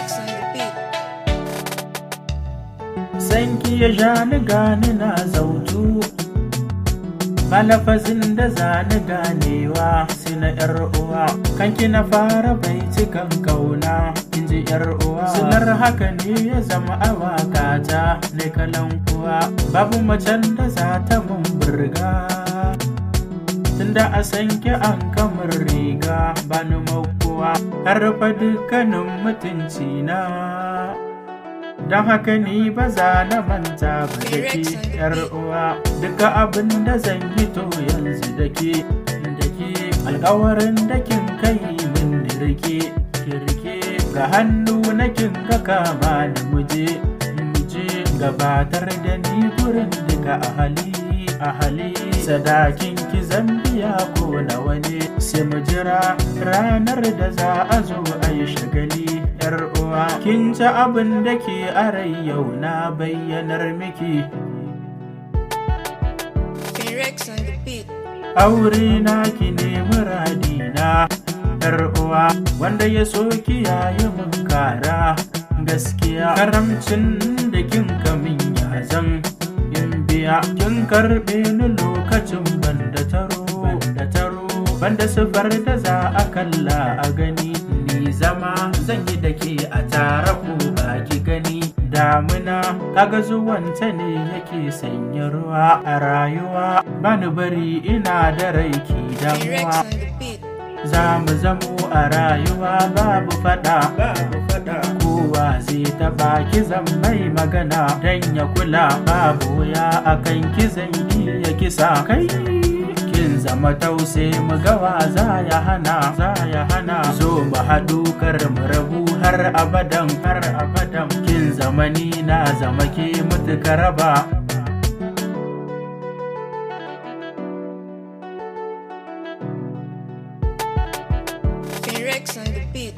Rex on the beat. Sanki ya ja ni gani na zautu, ba lafazin da za ni ganewa sai na yar uwa. Kanki na fara baitukan kauna, kin ji yar uwa. Silar haka ne ya zama awakata ne kalan kuwa. Babu macen da za ta mun burga, tunda a sanki an kamar riga ba ni makuwa. Har fa dukkanin mutunci na, don haka ni ba za na manta ba da ke yar uwa. Duka abin da zan yi to yanzu da ke alkawarin da kin kai min dirke ga hannu na kin ga kama da muje gabatar da ni gurin duka ahali sadakin ki zambiya ko nawa ne, sai mu jira ranar da za a zo a yi shagali yar uwa. Kin ci abin da ke a rai yau na bayyanar miki. Rex on the beat. Aure na ki ne muradina yar uwa, wanda ya so ki yayi mun kara gaskiya. Karamcin da kin kamin ya zan in biya, kin karbe ni lokacin banda taro banda sifar da za a kalla a gani. Ni zama zan yi da ke a tare ko ba ki gani. Damuna kaga zuwanta ne yake sanya ruwa a rayuwa, bani bari ina da rai ki damuwa. Za mu zamo a rayuwa babu fada kowa zai taba ki zan mai magana dan ya kula. Babu ya akan ki zan iya kisa kai, kin zama tause mu gawa za ya hana zo mu haɗu kar mu rabu har abadan kin zama ni na zama ke mutu ka raba. Rex on the beat.